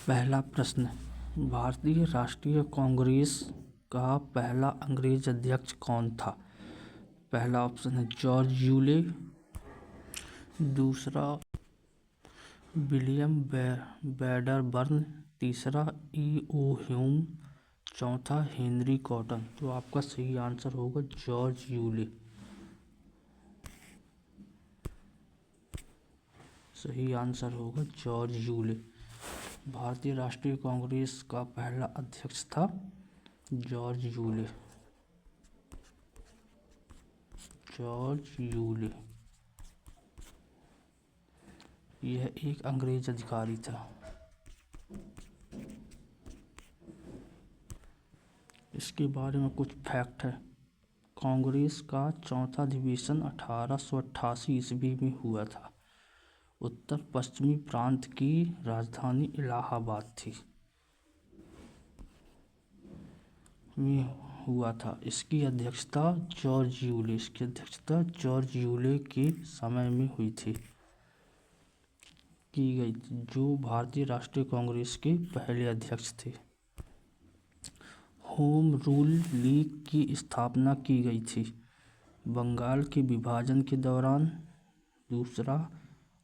पहला प्रश्न, भारतीय राष्ट्रीय कांग्रेस का पहला अंग्रेज अध्यक्ष कौन था? पहला ऑप्शन है जॉर्ज यूले, दूसरा विलियम वेडरबर्न, तीसरा ई.ओ. ह्यूम, चौथा हेनरी कॉटन। तो आपका सही आंसर होगा जॉर्ज यूले। सही आंसर होगा जॉर्ज यूले। भारतीय राष्ट्रीय कांग्रेस का पहला अध्यक्ष था जॉर्ज यूले। जॉर्ज यूले यह एक अंग्रेज अधिकारी था। इसके बारे में कुछ फैक्ट है। कांग्रेस का चौथा अधिवेशन 1888 ईस्वी में हुआ था। उत्तर पश्चिमी प्रांत की राजधानी इलाहाबाद थी में हुआ था। इसकी अध्यक्षता जॉर्ज यूले के समय में हुई थी, की गई थी, जो भारतीय राष्ट्रीय कांग्रेस के पहले अध्यक्ष थे। होम रूल लीग की स्थापना की गई थी बंगाल के विभाजन के दौरान। दूसरा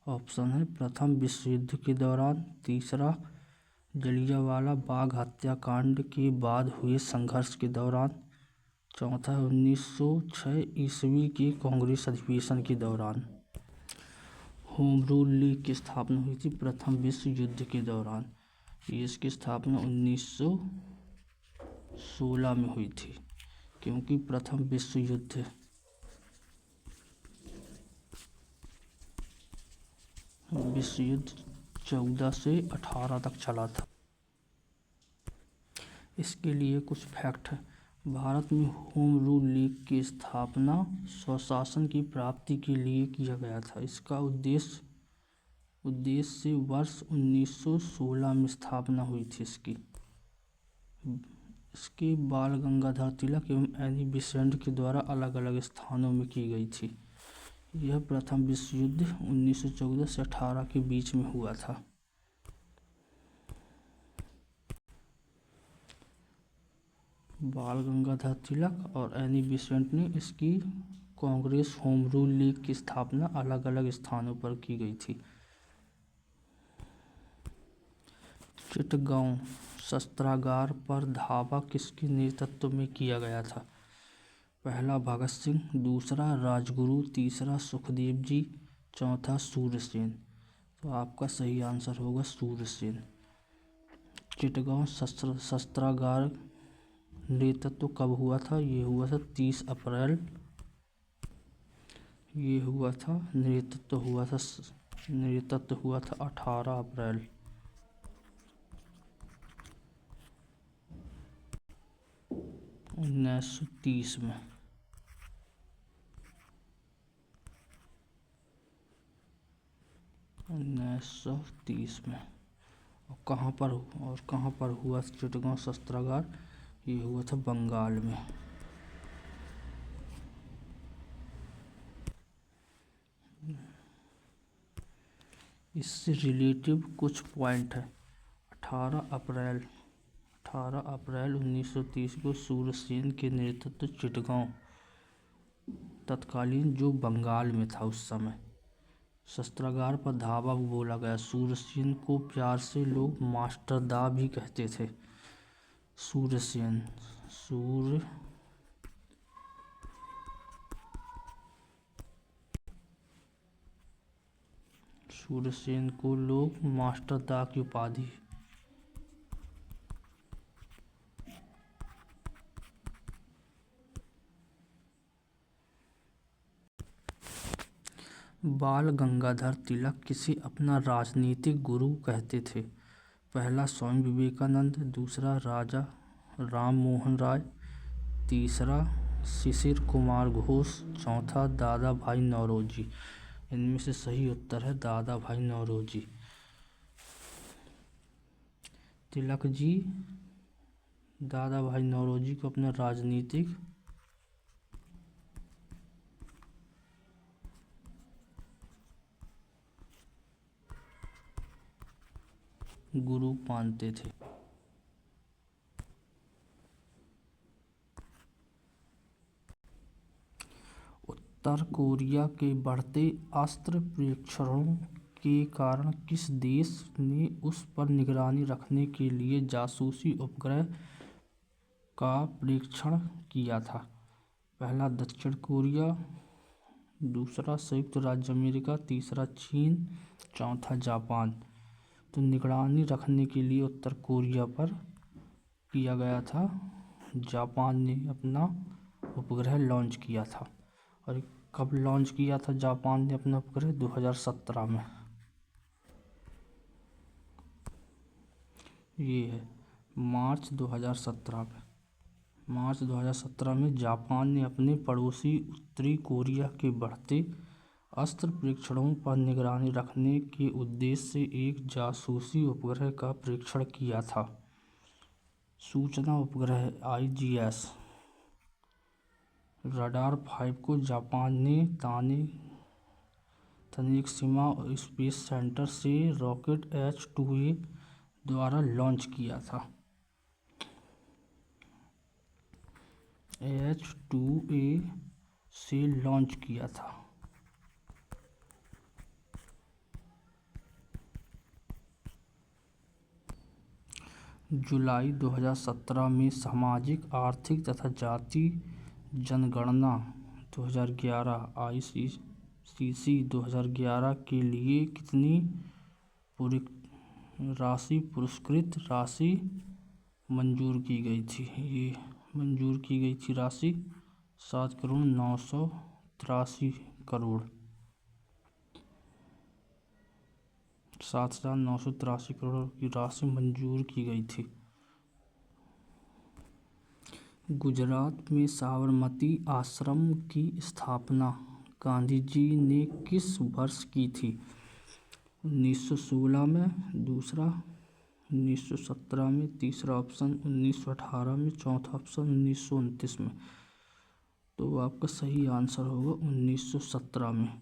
ऑप्शन है प्रथम विश्व युद्ध के दौरान। तीसरा जलियांवाला बाग हत्याकांड के बाद हुए संघर्ष के दौरान। चौथा 1906 ईस्वी के कांग्रेस अधिवेशन के दौरान। होम रूल लीग की स्थापना हुई थी प्रथम विश्व युद्ध के दौरान। इसकी स्थापना 1916 में हुई थी, क्योंकि प्रथम विश्व युद्ध विश्व युद्ध 14 से 18 तक चला था। इसके लिए कुछ फैक्ट है। भारत में होम रूल लीग की स्थापना स्वशासन की प्राप्ति के लिए किया गया था। इसका उद्देश्य वर्ष 1916 में स्थापना हुई थी इसके बाल गंगाधर तिलक एवं एनी बेसेंट के द्वारा अलग अलग स्थानों में की गई थी। यह प्रथम विश्व युद्ध 1914 से 18 के बीच में हुआ था। बाल गंगाधर तिलक और एनी बेसेंट ने इसकी कांग्रेस होम रूल लीग की स्थापना अलग अलग स्थानों पर की गई थी। चिटगांव शस्त्रागार पर धावा किसके नेतृत्व में किया गया था? पहला भगत सिंह, दूसरा राजगुरु, तीसरा सुखदेव जी, चौथा सूर्यसेन। तो आपका सही आंसर होगा सूर्यसेन। चिटगांव शस्त्रागार नेतृत्व कब हुआ था? ये हुआ था 30 अप्रैल। ये हुआ था नेतृत्व हुआ था 18 अप्रैल 1930 में। 1930 में। और कहाँ पर हुआ चिटगांव शस्त्रागार? ये हुआ था बंगाल में। इससे रिलेटिव कुछ पॉइंट है। 18 अप्रैल 1930 को सूर्यसेन के नेतृत्व चिटगांव, तत्कालीन जो बंगाल में था उस समय, शस्त्रागार पर धावा बोला गया। सूर्यसेन को प्यार से लोग मास्टर दा भी कहते थे। सूर्यसेन को लोग मास्टर दा की उपाधि। बाल गंगाधर तिलक किसे अपना राजनीतिक गुरु कहते थे? पहला स्वामी विवेकानंद, दूसरा राजा राम मोहन राय, तीसरा शिशिर कुमार घोष, चौथा दादा भाई नौरोजी। इनमें से सही उत्तर है दादा भाई नौरोजी। तिलक जी दादा भाई नौरोजी को अपना राजनीतिक गुरु मानते थे। उत्तर कोरिया के बढ़ते अस्त्र परीक्षणों के कारण किस देश ने उस पर निगरानी रखने के लिए जासूसी उपग्रह का परीक्षण किया था? पहला दक्षिण कोरिया, दूसरा संयुक्त राज्य अमेरिका, तीसरा चीन, चौथा जापान। तो निगरानी रखने के लिए उत्तर कोरिया पर किया गया था। जापान ने अपना उपग्रह लॉन्च किया था। और कब लॉन्च किया था जापान ने अपना उपग्रह? 2017 में। ये है मार्च 2017 में। मार्च 2017 में जापान ने अपने पड़ोसी उत्तरी कोरिया के बढ़ते अस्त्र परीक्षणों पर निगरानी रखने के उद्देश्य से एक जासूसी उपग्रह का परीक्षण किया था। सूचना उपग्रह IGS रडार 5 को जापान ने तनेकशिमा स्पेस सेंटर से रॉकेट H-2A द्वारा लॉन्च किया था। H-2A से लॉन्च किया था। जुलाई 2017 में सामाजिक, आर्थिक तथा जाति जनगणना 2011 ICCC 2011 के लिए कितनी पुरस्कृत राशि मंजूर की गई थी? ये मंजूर की गई थी राशि 7,983 करोड़ 7,983 करोड़ की राशि मंजूर की गई थी। गुजरात में साबरमती आश्रम की स्थापना गांधी जी ने किस वर्ष की थी? 1916 में, दूसरा 1917 में, तीसरा ऑप्शन 1918 में, चौथा ऑप्शन 1929 में। तो आपका सही आंसर होगा 1917 में।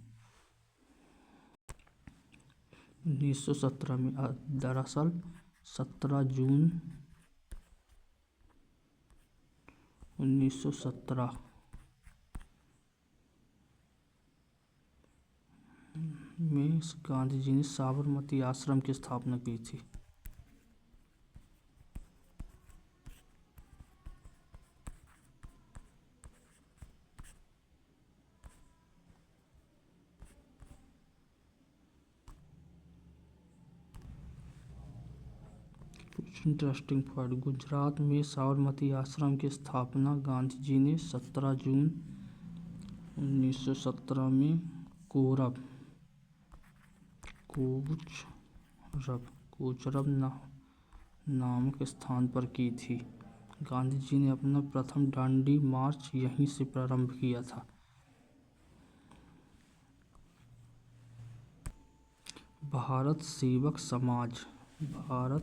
1917 में दरअसल 17 जून 1917 में गांधी जी ने साबरमती आश्रम की स्थापना की थी। कुछ इंटरेस्टिंग पॉइंट। गुजरात में साबरमती आश्रम की स्थापना गांधी जी ने 17 जून 1917 में कोचरब नामक स्थान पर की थी। गांधी जी ने अपना प्रथम दांडी मार्च यहीं से प्रारंभ किया था। भारत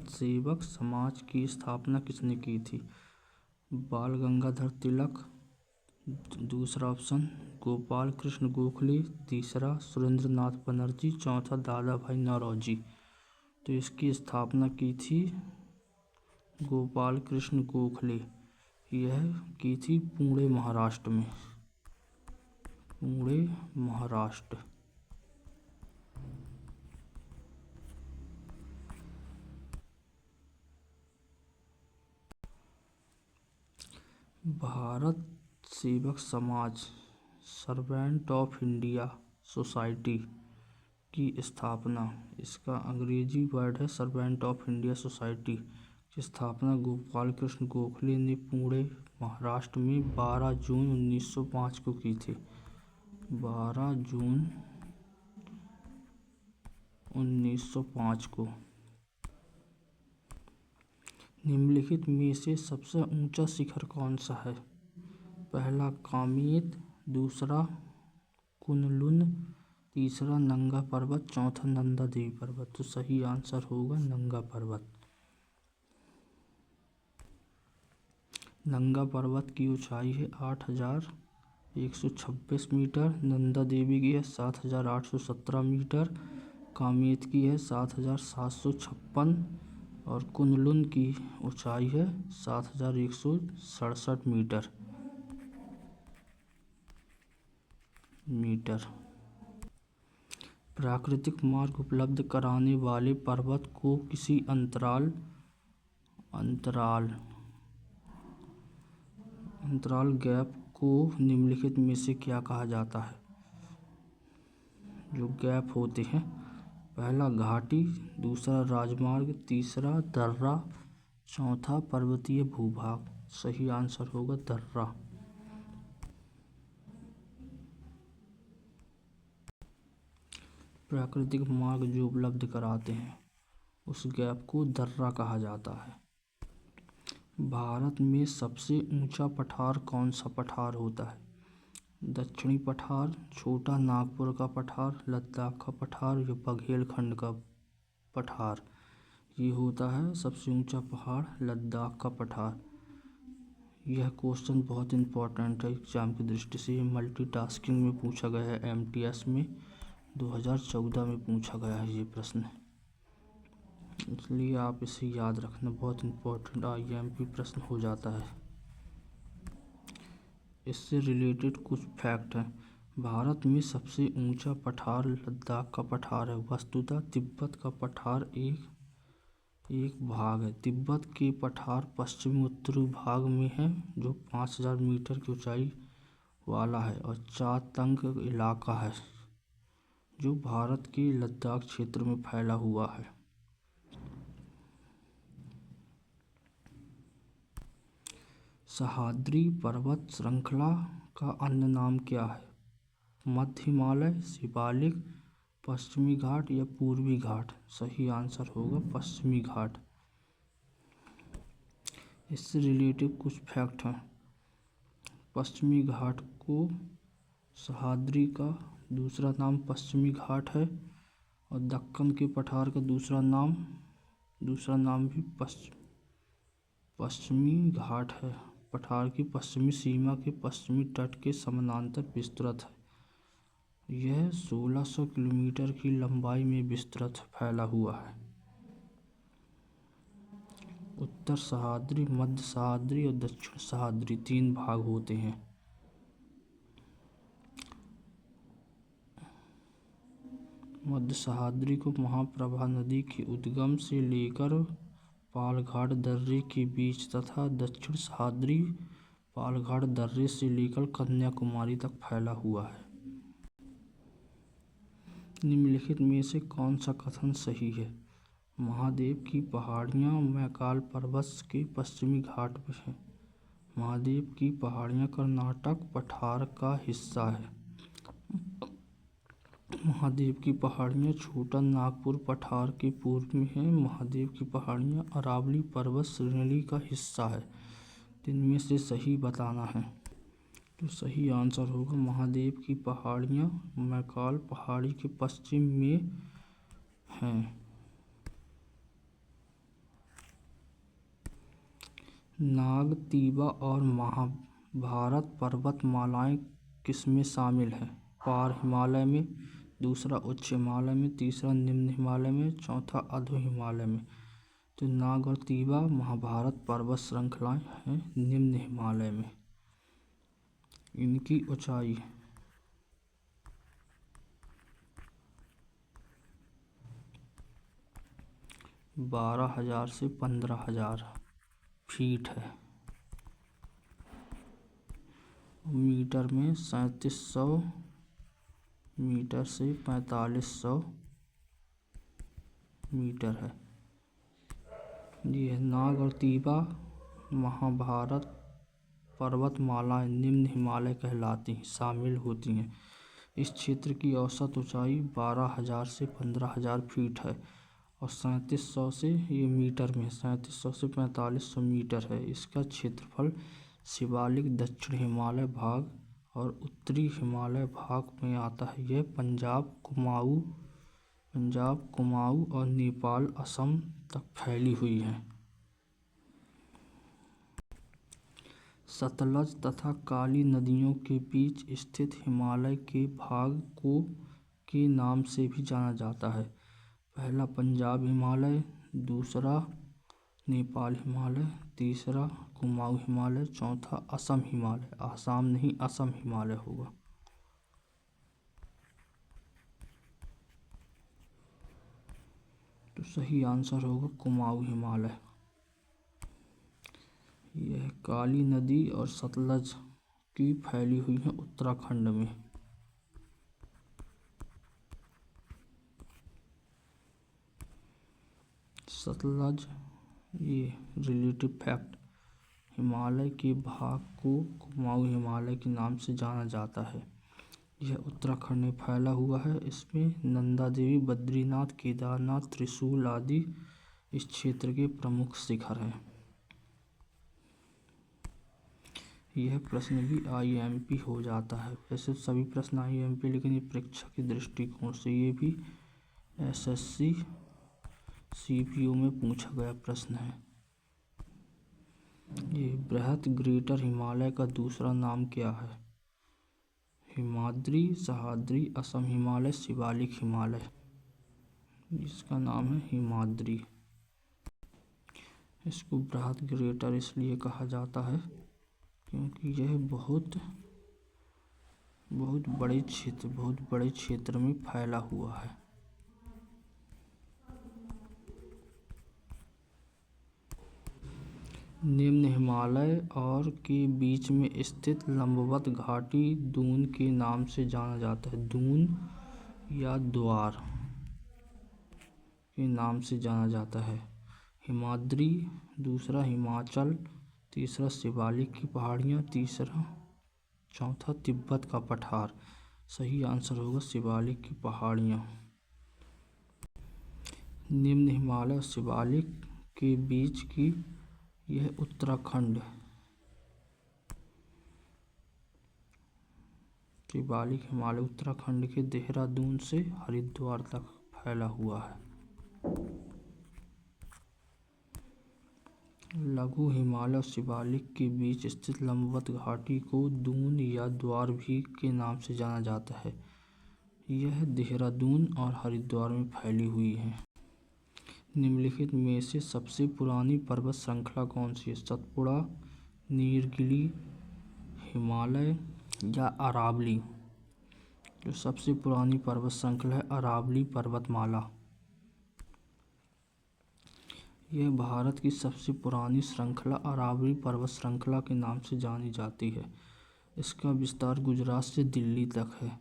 सेवक समाज की स्थापना किसने की थी? बाल गंगाधर तिलक, दूसरा ऑप्शन गोपाल कृष्ण गोखले, तीसरा सुरेंद्रनाथ बनर्जी, चौथा दादा भाई नौरोजी। तो इसकी स्थापना की थी गोपाल कृष्ण गोखले। यह की थी पुणे, महाराष्ट्र में। पुणे, महाराष्ट्र। भारत सेवक समाज सर्वेंट ऑफ इंडिया सोसाइटी की स्थापना, इसका अंग्रेजी वर्ड है सर्वेंट ऑफ इंडिया सोसाइटी की स्थापना गोपाल कृष्ण गोखले ने पुणे, महाराष्ट्र में 12 जून 1905 को की थी। 12 जून 1905 को। निम्नलिखित में से सबसे ऊंचा शिखर कौन सा है? पहला कामेत, दूसरा कुनलुन, तीसरा नंगा पर्वत, चौथा नंदा देवी पर्वत। तो सही आंसर होगा नंगा पर्वत। नंगा पर्वत की ऊंचाई है 8,126 मीटर, नंदा देवी की है 7,817 मीटर, कामेत की है 7,756 और कुनलुन की ऊंचाई है 7,167 मीटर। प्राकृतिक मार्ग उपलब्ध कराने वाले पर्वत को किसी अंतराल गैप को निम्नलिखित में से क्या कहा जाता है? जो गैप होते हैं, पहला घाटी, दूसरा राजमार्ग, तीसरा दर्रा, चौथा पर्वतीय भूभाग। सही आंसर होगा दर्रा। प्राकृतिक मार्ग जो उपलब्ध कराते हैं उस गैप को दर्रा कहा जाता है। भारत में सबसे ऊंचा पठार कौन सा पठार होता है? दक्षिणी पठार, छोटा नागपुर का पठार, लद्दाख का पठार या बघेलखंड का पठार। ये होता है सबसे ऊंचा पहाड़ लद्दाख का पठार। यह क्वेश्चन बहुत इम्पोर्टेंट है एग्जाम की दृष्टि से। मल्टीटास्किंग में पूछा गया है, एमटीएस में 2014 में पूछा गया है ये प्रश्न, इसलिए आप इसे याद रखना, बहुत इम्पोर्टेंट आईएमपी प्रश्न हो जाता है। इससे रिलेटेड कुछ फैक्ट हैं। भारत में सबसे ऊंचा पठार लद्दाख का पठार है। वस्तुतः तिब्बत का पठार एक भाग है। तिब्बत के पठार पश्चिमी उत्तरी भाग में है जो 5,000 मीटर की ऊंचाई वाला है और चातंग इलाका है जो भारत के लद्दाख क्षेत्र में फैला हुआ है। सह्याद्री पर्वत श्रृंखला का अन्य नाम क्या है? मध्य हिमालय, शिवालिक, पश्चिमी घाट या पूर्वी घाट। सही आंसर होगा पश्चिमी घाट। इससे रिलेटेड कुछ फैक्ट हैं। पश्चिमी घाट को सह्याद्री का दूसरा नाम पश्चिमी घाट है और दक्कन के पठार का दूसरा नाम भी पश्चिमी घाट है। पठार की पश्चिमी सीमा के पश्चिमी तट के समानांतर विस्तृत है। यह 1600 किलोमीटर की लंबाई में विस्तृत फैला हुआ है। उत्तर सह्याद्री, मध्य सह्याद्री और दक्षिण सह्याद्री 3 भाग होते हैं। मध्य सह्याद्री को महाप्रभा नदी के उद्गम से लेकर पालघाट दर्रे के बीच तथा दक्षिण सह्याद्री पालघाट दर्रे से लेकर कन्याकुमारी तक फैला हुआ है। निम्नलिखित में से कौन सा कथन सही है? महादेव की पहाड़ियाँ मैकाल पर्वत के पश्चिमी घाट में हैं। महादेव की पहाड़ियाँ कर्नाटक पठार का हिस्सा है। महादेव की पहाड़ियाँ छोटा नागपुर पठार के पूर्व में हैं। महादेव की पहाड़ियाँ अरावली पर्वत श्रेणी का हिस्सा है। इनमें से सही बताना है। तो सही आंसर होगा महादेव की पहाड़ियाँ मैकाल पहाड़ी के पश्चिम में हैं। नाग, तीबा और महाभारत पर्वतमालाएं किसमें शामिल हैं? पार हिमालय में, दूसरा उच्च हिमालय में, तीसरा निम्न हिमालय में, चौथा अधो हिमालय में। तो नाग और तीबा महाभारत पर्वत श्रृंखलाएं हैं निम्न हिमालय में। इनकी ऊंचाई 12,000 से 15,000 फीट है। मीटर में 3700 मीटर से 4500 मीटर है। ये नाग और तीबा महाभारत पर्वतमालाएं निम्न हिमालय कहलाती हैं, शामिल होती हैं। इस क्षेत्र की औसत ऊंचाई 12,000 से 15,000 फीट है और 3700 से ये मीटर में 3700 से 4500 मीटर है। इसका क्षेत्रफल शिवालिक दक्षिण हिमालय भाग और उत्तरी हिमालय भाग में आता है। यह पंजाब, कुमाऊं और नेपाल, असम तक फैली हुई है। सतलज तथा काली नदियों के बीच स्थित हिमालय के भाग को के नाम से भी जाना जाता है। पहला पंजाब हिमालय, दूसरा नेपाल हिमालय, तीसरा कुमाऊं हिमालय, चौथा असम हिमालय। आसाम नहीं, असम हिमालय होगा। तो सही आंसर होगा कुमाऊं हिमालय। यह काली नदी और सतलज की फैली हुई है उत्तराखंड में। सतलज, ये रिलेटिव फैक्ट, हिमालय के भाग को कुमाऊं हिमालय के नाम से जाना जाता है। यह उत्तराखंड में फैला हुआ है। इसमें नंदा देवी, बद्रीनाथ, केदारनाथ, त्रिशूल आदि इस क्षेत्र के प्रमुख शिखर हैं। यह प्रश्न भी आईएमपी हो जाता है। वैसे सभी प्रश्न आईएमपी, लेकिन ये परीक्षा के दृष्टिकोण से ये भी एसएससी सीपीओ में पूछा गया प्रश्न है। ये बृहत ग्रेटर हिमालय का दूसरा नाम क्या है? हिमाद्री, सह्याद्री, असम हिमालय, शिवालिक हिमालय। इसका नाम है हिमाद्री। इसको बृहत ग्रेटर इसलिए कहा जाता है क्योंकि यह बहुत बड़े क्षेत्र में फैला हुआ है। निम्न हिमालय और के बीच में स्थित लंबवत घाटी दून के नाम से जाना जाता है। दून या द्वार के नाम से जाना जाता है। हिमाद्री, दूसरा हिमाचल, तीसरा शिवालिक की पहाड़ियाँ, चौथा तिब्बत का पठार। सही आंसर होगा शिवालिक की पहाड़ियाँ। निम्न हिमालय और शिवालिक के बीच की यह उत्तराखंड, शिवालिक हिमालय उत्तराखंड के देहरादून से हरिद्वार तक फैला हुआ है। लघु हिमालय और शिवालिक के बीच स्थित लंबवत घाटी को दून या द्वार भी के नाम से जाना जाता है। यह देहरादून और हरिद्वार में फैली हुई है। निम्नलिखित में से सबसे पुरानी पर्वत श्रृंखला कौन सी है? सतपुड़ा, नीलगिरी, हिमालय या अरावली। जो सबसे पुरानी पर्वत श्रृंखला है अरावली पर्वतमाला। यह भारत की सबसे पुरानी श्रृंखला अरावली पर्वत श्रृंखला के नाम से जानी जाती है। इसका विस्तार गुजरात से दिल्ली तक है।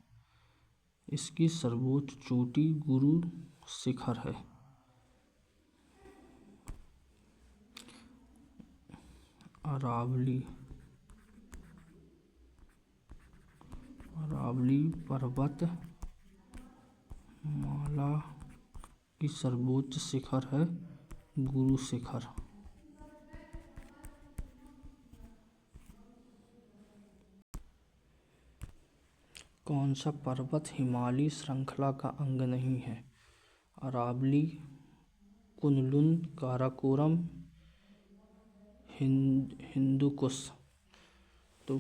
इसकी सर्वोच्च चोटी गुरु शिखर है। अरावली पर्वत माला की सर्वोच्च शिखर है गुरु शिखर। कौन सा पर्वत हिमालयी श्रृंखला का अंग नहीं है? अरावली, कुनलुन, काराकोरम, हिंदुकुश। तो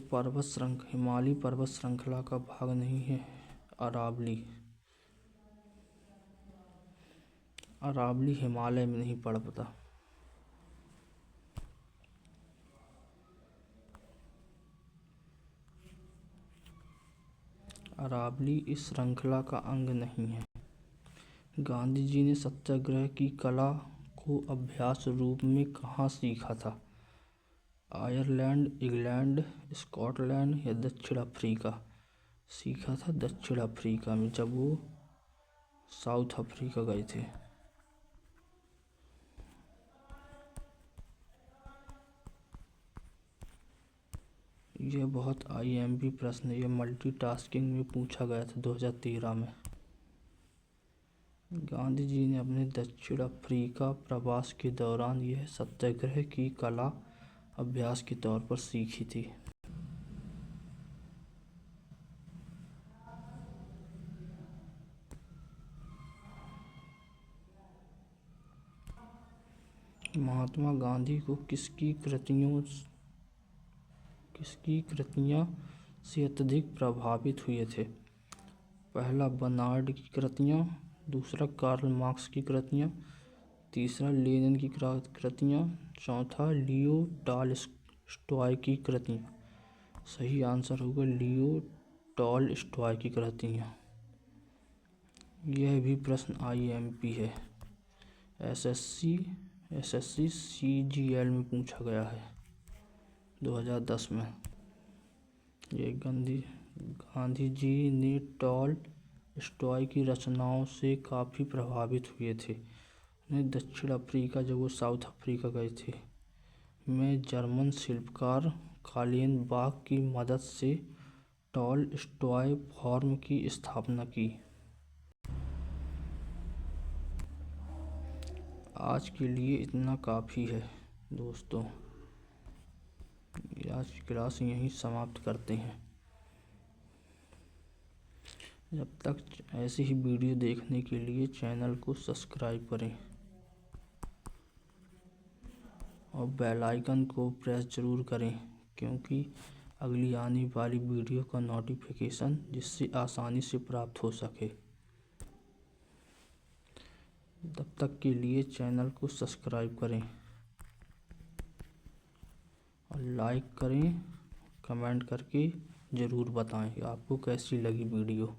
हिमालयी पर्वत श्रृंखला का भाग नहीं है अरावली। अरावली हिमालय में नहीं पड़ता। अरावली इस श्रृंखला का अंग नहीं है। गांधी जी ने सत्याग्रह की कला को अभ्यास रूप में कहाँ सीखा था? आयरलैंड, इंग्लैंड, स्कॉटलैंड या दक्षिण अफ्रीका। सीखा था दक्षिण अफ्रीका में, जब वो साउथ अफ्रीका गए थे। यह बहुत आईएमपी प्रश्न है। यह मल्टीटास्किंग में पूछा गया था 2013 में। गांधी जी ने अपने दक्षिण अफ्रीका प्रवास के दौरान यह सत्याग्रह की कला अभ्यास के तौर पर सीखी थी। महात्मा गांधी को किसकी कृतियां से अत्यधिक प्रभावित हुए थे? पहला बर्नार्ड की कृतियां, दूसरा कार्ल मार्क्स की कृतियां, तीसरा लेनिन की कृतियाँ, चौथा लियो टॉलस्टॉय की कृतियाँ। सही आंसर होगा लियो टॉलस्टॉय की कृतियाँ। यह भी प्रश्न IMP है, SSC CGL में पूछा गया है 2010 में। ये गांधी जी ने टॉलस्टॉय की रचनाओं से काफ़ी प्रभावित हुए थे। उन्हें दक्षिण अफ्रीका, जब वो साउथ अफ्रीका गए थे, में जर्मन शिल्पकार कालेनबाख की मदद से टॉलस्टॉय फॉर्म की स्थापना की। आज के लिए इतना काफ़ी है दोस्तों, आज की क्लास यहीं समाप्त करते हैं। जब तक ऐसी ही वीडियो देखने के लिए चैनल को सब्सक्राइब करें और बेल आइकन को प्रेस ज़रूर करें, क्योंकि अगली आने वाली वीडियो का नोटिफिकेशन जिससे आसानी से प्राप्त हो सके। तब तक के लिए चैनल को सब्सक्राइब करें और लाइक करें, कमेंट करके ज़रूर बताएं आपको कैसी लगी वीडियो।